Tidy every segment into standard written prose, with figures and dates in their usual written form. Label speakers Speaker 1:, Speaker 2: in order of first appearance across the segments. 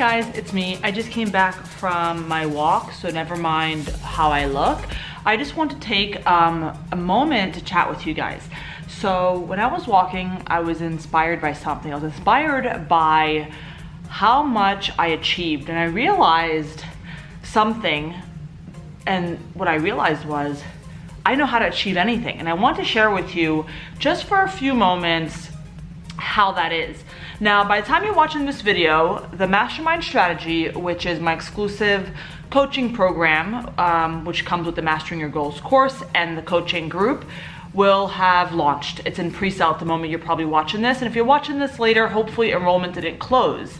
Speaker 1: guys, it's me. I just came back from my walk, so never mind how I look. I just want to take a moment to chat with you guys. So when I was walking, I was inspired by something. I was inspired by how much I achieved, and I realized something, and what I realized was I know how to achieve anything, and I want to share with you just for a few moments how that is. Now, by the time you're watching this video, the Mastermind strategy, which is my exclusive coaching program, which comes with the Mastering Your Goals course and the coaching group, will have launched. It's in pre-sale at the moment you're probably watching this, and if you're watching this later, hopefully enrollment didn't close.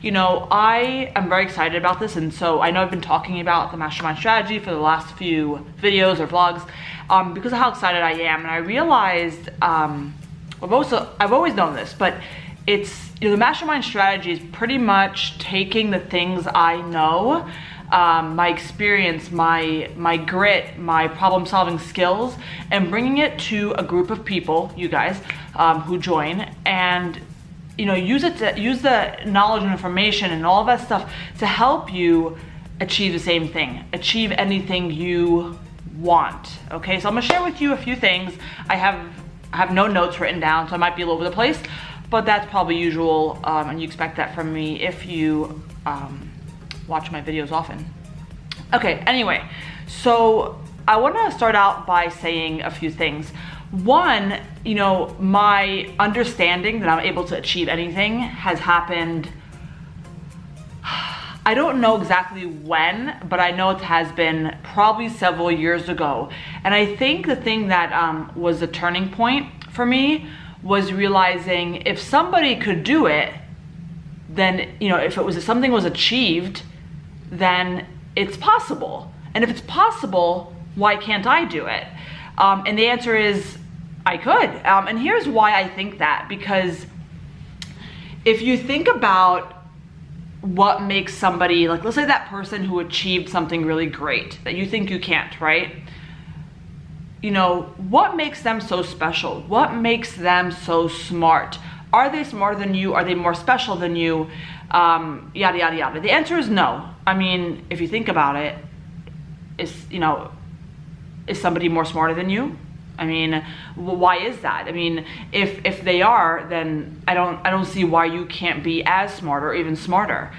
Speaker 1: You know, I am very excited about this, and so I know I've been talking about the Mastermind strategy for the last few videos or vlogs because of how excited I am, and I realized I've always known this, but it's, you know, the Mastermind strategy is pretty much taking the things I know, my experience, my grit, my problem solving skills, and bringing it to a group of people, you guys, who join, and you know, use the knowledge and information and all of that stuff to help you achieve the same thing, achieve anything you want. Okay, so I'm gonna share with you a few things. I have no notes written down, so I might be all over the place, but that's probably usual, and you expect that from me if you watch my videos often. Okay, anyway, so I want to start out by saying a few things. One, you know, my understanding that I'm able to achieve anything has happened, I don't know exactly when, but I know it has been probably several years ago. And I think the thing that was a turning point for me was realizing if somebody could do it, then, you know, if something was achieved, then it's possible. And if it's possible, why can't I do it? And the answer is, I could. And here's why I think that, because if you think about what makes somebody, like, let's say that person who achieved something really great that you think you can't, right? You know, what makes them so special? What makes them so smart? Are they smarter than you? Are they more special than you? Yada, yada, yada. The answer is no. I mean, if you think about it, is somebody more smarter than you? I mean, why is that? I mean, if they are, then I don't see why you can't be as smart or even smarter.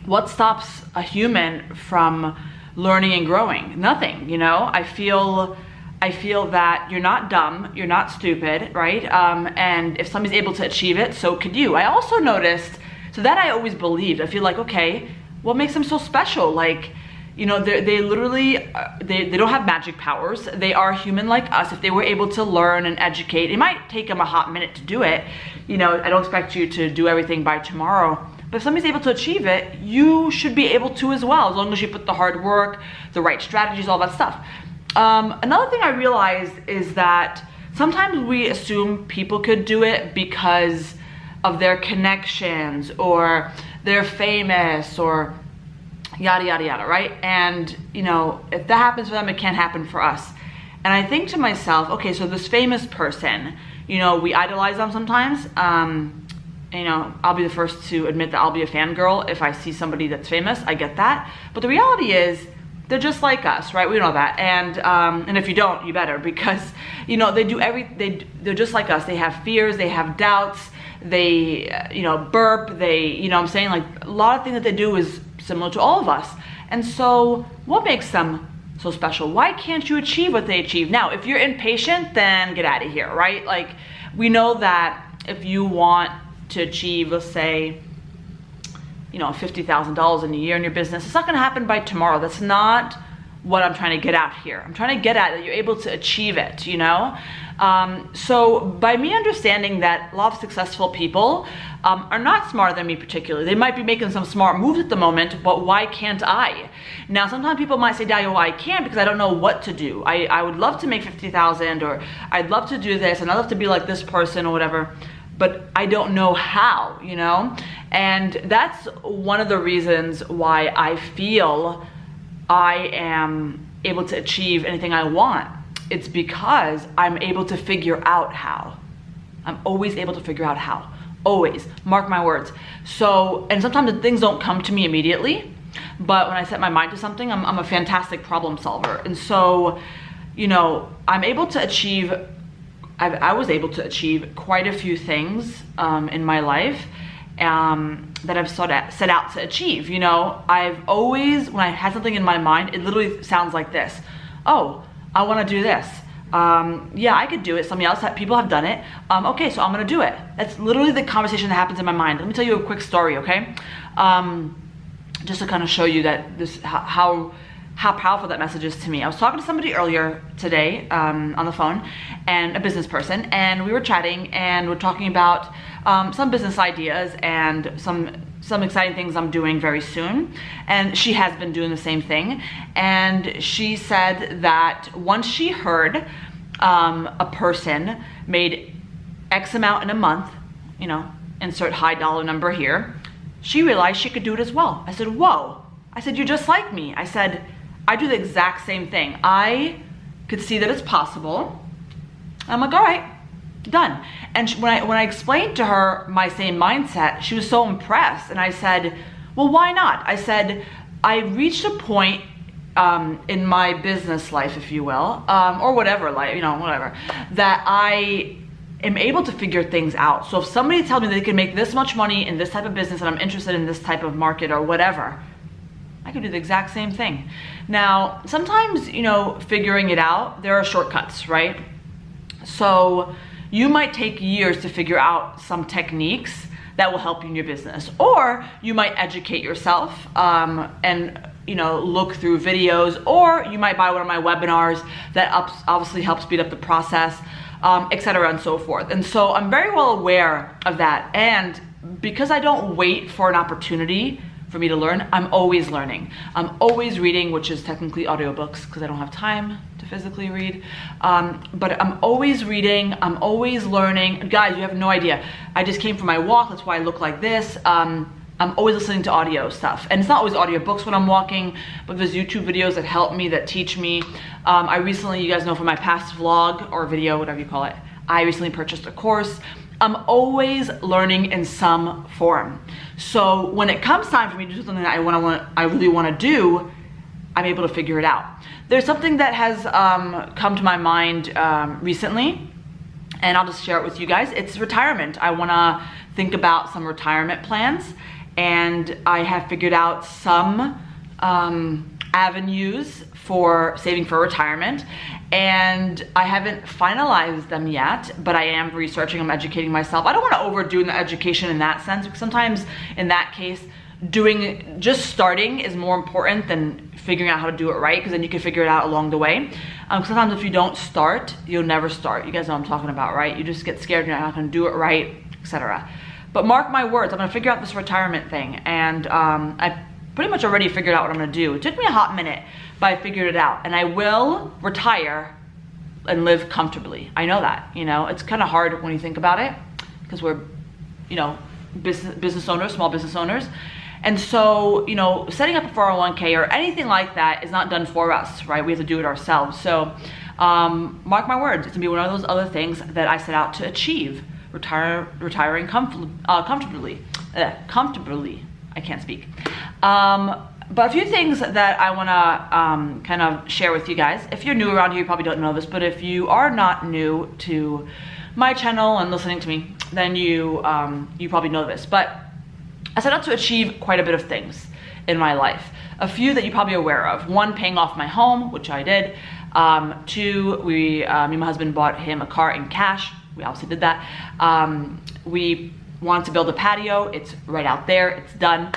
Speaker 1: What stops a human from learning and growing? Nothing, you know? I feel that you're not dumb, you're not stupid, right? And if somebody's able to achieve it, so could you. I also noticed, so that I always believed. I feel like, okay, what makes them so special? Like, you know, they literally, they don't have magic powers. They are human like us. If they were able to learn and educate, it might take them a hot minute to do it. You know, I don't expect you to do everything by tomorrow. But if somebody's able to achieve it, you should be able to as well, as long as you put the hard work, the right strategies, all that stuff. Another thing I realized is that sometimes we assume people could do it because of their connections, or they're famous, or yada, yada, yada, right? And, you know, if that happens for them, it can't happen for us. And I think to myself, okay, so this famous person, you know, we idolize them sometimes. You know, I'll be the first to admit that I'll be a fangirl if I see somebody that's famous. I get that. But the reality is, they're just like us, right? We know that. And if you don't, you better, because, you know, they're just like us. They have fears, they have doubts, they, you know, burp, you know what I'm saying? Like, a lot of things that they do is similar to all of us. And so what makes them so special? Why can't you achieve what they achieve? Now, if you're impatient, then get out of here, right? Like, we know that if you want to achieve, let's say, you know, $50,000 in a year in your business, it's not going to happen by tomorrow. That's not what I'm trying to get at here. I'm trying to get at that you're able to achieve it, you know? So by me understanding that a lot of successful people are not smarter than me particularly. They might be making some smart moves at the moment, but why can't I? Now, sometimes people might say, Dalia, well, I can't because I don't know what to do. I would love to make 50,000, or I'd love to do this, and I'd love to be like this person or whatever, but I don't know how, you know? And that's one of the reasons why I feel I am able to achieve anything I want. It's because I'm able to figure out how. I'm always able to figure out how. always, mark my words. So, and sometimes the things don't come to me immediately, but when I set my mind to something, I'm a fantastic problem solver. And so, you know, I was able to achieve quite a few things in my life that I've set out to achieve. You know, I've always, when I had something in my mind, it literally sounds like this. Oh, I want to do this. Yeah, I could do it. Somebody else, people have done it. Okay, so I'm gonna do it. That's literally the conversation that happens in my mind. Let me tell you a quick story, okay? Just to kind of show you that how powerful that message is to me. I was talking to somebody earlier today on the phone, and a business person, and we were chatting, and we're talking about some business ideas and some exciting things I'm doing very soon. And she has been doing the same thing. And she said that once she heard a person made X amount in a month, you know, insert high dollar number here, she realized she could do it as well. I said, whoa. I said, you're just like me. I said, I do the exact same thing. I could see that it's possible. I'm like, all right, done. And when I explained to her my same mindset, she was so impressed. And I said, well, why not? I said, I reached a point in my business life, if you will, or whatever, like, you know, whatever, that I am able to figure things out. So if somebody tells me they can make this much money in this type of business and I'm interested in this type of market or whatever, I could do the exact same thing. Now, sometimes, you know, figuring it out, there are shortcuts, right? So you might take years to figure out some techniques that will help you in your business, or you might educate yourself and, you know, look through videos, or you might buy one of my webinars that obviously helps speed up the process, etc. and so forth. And so I'm very well aware of that. And because I don't wait for an opportunity for me to learn, I'm always learning. I'm always reading, which is technically audiobooks because I don't have time to physically read. But I'm always reading, I'm always learning. Guys, you have no idea. I just came from my walk, that's why I look like this. I'm always listening to audio stuff. And it's not always audiobooks when I'm walking, but there's YouTube videos that help me, that teach me. I recently, you guys know from my past vlog or video, whatever you call it, I recently purchased a course. I'm always learning in some form. So when it comes time for me to do something that I really want to do, I'm able to figure it out. There's something that has come to my mind recently, and I'll just share it with you guys. It's retirement. I want to think about some retirement plans, and I have figured out some avenues for saving for retirement, and I haven't finalized them yet, but I am researching, I'm educating myself. I don't want to overdo the education in that sense, because sometimes in that case, just starting is more important than figuring out how to do it right, because then you can figure it out along the way. Sometimes if you don't start, you'll never start. You guys know what I'm talking about, right? You just get scared, you're not going to do it right, etc. But mark my words, I'm going to figure out this retirement thing, and I pretty much already figured out what I'm going to do. It took me a hot minute, but I figured it out, and I will retire and live comfortably. I know that, you know, it's kind of hard when you think about it, because we're, you know, business owners, small business owners. And so, you know, setting up a 401k or anything like that is not done for us, right? We have to do it ourselves. So mark my words, it's gonna be one of those other things that I set out to achieve, retiring comfortably. I can't speak. But a few things that I wanna kind of share with you guys. If you're new around here, you probably don't know this, but if you are not new to my channel and listening to me, then you probably know this. But I set out to achieve quite a bit of things in my life. A few that you're probably aware of. One, paying off my home, which I did. Two, me and my husband bought him a car in cash. We obviously did that. We wanted to build a patio. It's right out there, it's done.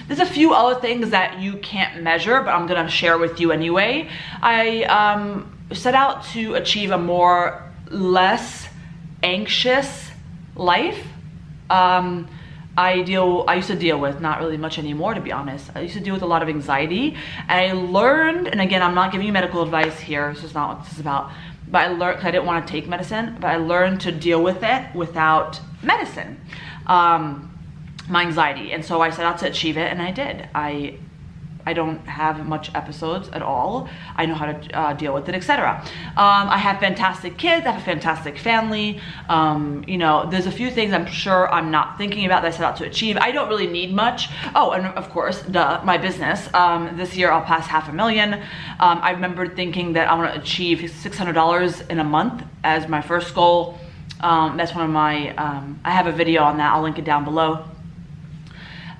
Speaker 1: There's a few other things that you can't measure, but I'm gonna share with you anyway. I set out to achieve a less anxious life. I used to deal with, not really much anymore to be honest, I used to deal with a lot of anxiety, and I learned, and again, I'm not giving you medical advice here, this is not what this is about, but I learned, cause I didn't want to take medicine, but I learned to deal with it without medicine, my anxiety. And so I set out to achieve it, and I did. I I don't have much episodes at all. I know how to deal with it, etc. I have fantastic kids. I have a fantastic family. You know, there's a few things I'm sure I'm not thinking about that I set out to achieve. I don't really need much. Oh, and of course, my business. This year I'll pass $500,000. I remember thinking that I want to achieve $600 in a month as my first goal. That's one of my, I have a video on that. I'll link it down below.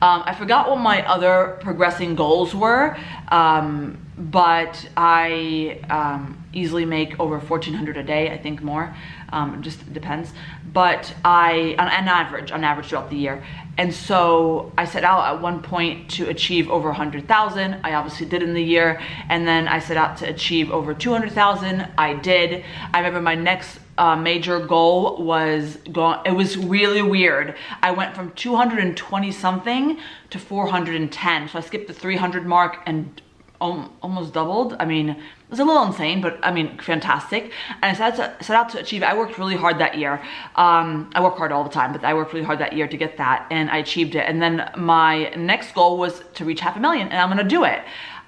Speaker 1: I forgot what my other progressing goals were, but I easily make over $1,400 a day, I think more, it just depends. But on average throughout the year. And so I set out at one point to achieve over 100,000. I obviously did in the year. And then I set out to achieve over 200,000. I did. I remember my next major goal was it was really weird. I went from 220 something to 410. So I skipped the 300 mark and almost doubled. I mean, it was a little insane, but I mean, fantastic. And I set out to achieve it. I worked really hard that year. I work hard all the time, but I worked really hard that year to get that, and I achieved it. And then my next goal was to reach $500,000, and I'm gonna do it.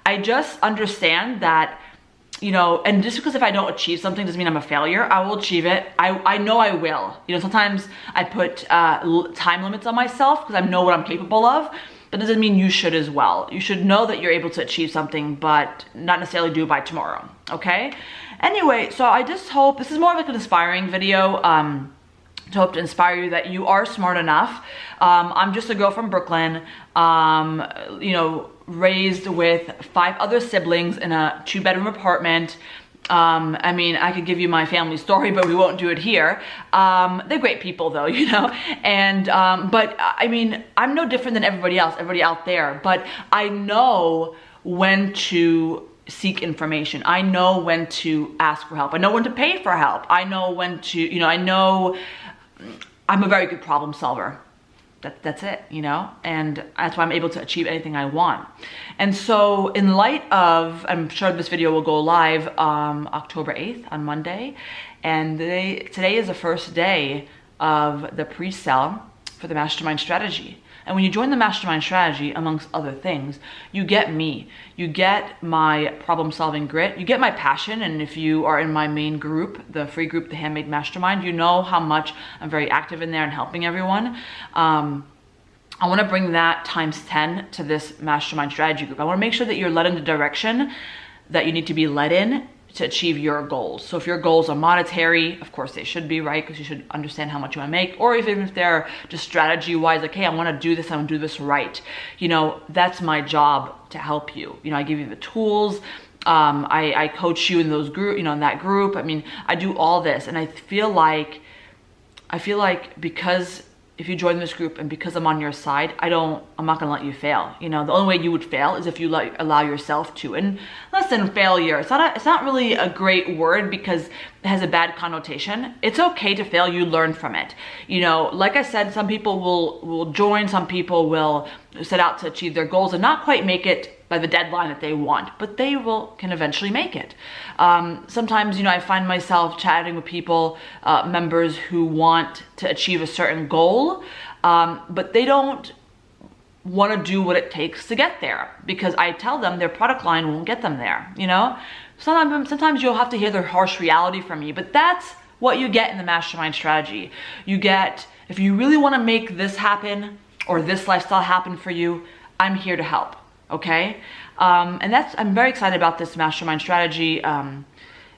Speaker 1: I just understand that, you know, and just because if I don't achieve something doesn't mean I'm a failure. I will achieve it. I know I will. You know, sometimes I put time limits on myself because I know what I'm capable of. That doesn't mean you should as well. You should know that you're able to achieve something, but not necessarily do it by tomorrow, okay? Anyway, so I just hope, this is more of like an inspiring video, to hope to inspire you that you are smart enough. I'm just a girl from Brooklyn, you know, raised with 5 other siblings in a 2-bedroom apartment. I mean, I could give you my family story, but we won't do it here. They're great people though, you know, and, but I mean, I'm no different than everybody else, everybody out there, but I know when to seek information. I know when to ask for help. I know when to pay for help. I know when to, you know, I know I'm a very good problem solver. That's it, you know, and that's why I'm able to achieve anything I want. And so in light of, I'm sure this video will go live October 8th on Monday, and today is the first day of the pre-sale for the Mastermind strategy. And when you join the Mastermind strategy, amongst other things, you get me. You get my problem-solving grit. You get my passion. And if you are in my main group, the free group, the Handmade Mastermind, you know how much I'm very active in there and helping everyone. I want to bring that times 10 to this Mastermind strategy group. I want to make sure that you're led in the direction that you need to be led in to achieve your goals. So if your goals are monetary, of course they should be, right? Because you should understand how much you want to make, or even if they're just strategy wise, like, hey, I want to do this, I want to do this right. You know, that's my job to help you. You know, I give you the tools. I coach you in those group, you know, in that group. I mean, I do all this, and I feel like because if you join this group and because I'm on your side, I'm not gonna let you fail. You know, the only way you would fail is if you allow yourself to. And listen, failure, it's not really a great word because it has a bad connotation. It's okay to fail, you learn from it. You know, like I said, some people will join, some people will set out to achieve their goals and not quite make it by the deadline that they want, but they can eventually make it. Sometimes, you know, I find myself chatting with people, members who want to achieve a certain goal, but they don't want to do what it takes to get there because I tell them their product line won't get them there, you know? Sometimes you'll have to hear the harsh reality from me, but that's what you get in the Mastermind strategy. You get, if you really want to make this happen or this lifestyle happen for you, I'm here to help. Okay, and I'm very excited about this Mastermind strategy.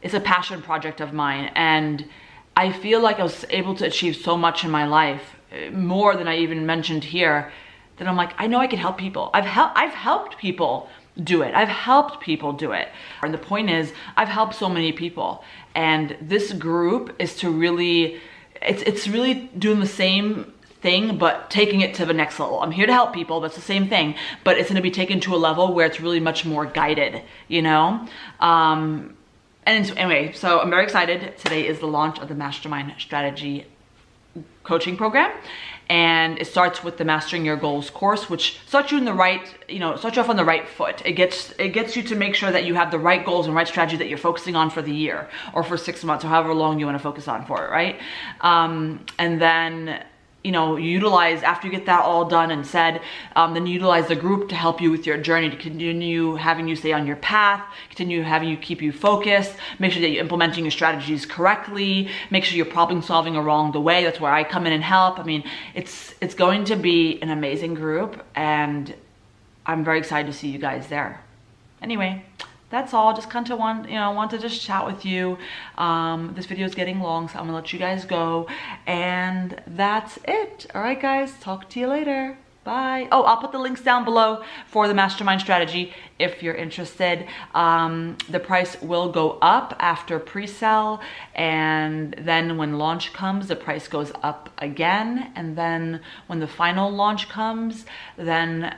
Speaker 1: It's a passion project of mine, and I feel like I was able to achieve so much in my life, more than I even mentioned here, that I'm like, I know I can help people. I've helped people do it. I've helped people do it. And the point is, I've helped so many people, and this group is to really, it's really doing the same thing, but taking it to the next level. I'm here to help people, that's the same thing, but it's going to be taken to a level where it's really much more guided, you know? And anyway, so I'm very excited. Today is the launch of the Mastermind strategy coaching program, and it starts with the Mastering Your Goals course, which starts you in the right, you know, starts you off on the right foot. It gets you to make sure that you have the right goals and right strategy that you're focusing on for the year or for 6 months or however long you want to focus on for it, right? And then, you know, utilize, after you get that all done and said, then utilize the group to help you with your journey, to continue having you stay on your path, continue having you keep you focused, make sure that you're implementing your strategies correctly, make sure you're problem solving along the way. That's where I come in and help. I mean, it's going to be an amazing group, and I'm very excited to see you guys there. Anyway, that's all. Just kind of want to just chat with you. This video is getting long, so I'm gonna let you guys go, and that's it. All right, guys, talk to you later. Bye. Oh, I'll put the links down below for the mastermind strategy if you're interested. The price will go up after pre-sale, and then when launch comes, the price goes up again, and then when the final launch comes, then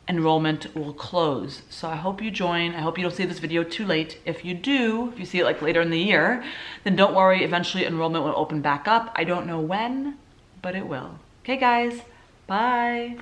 Speaker 1: enrollment will close. So I hope you join. I hope you don't see this video too late. If you do, if you see it like later in the year, then don't worry, eventually enrollment will open back up. I don't know when, but it will. Okay, guys, bye.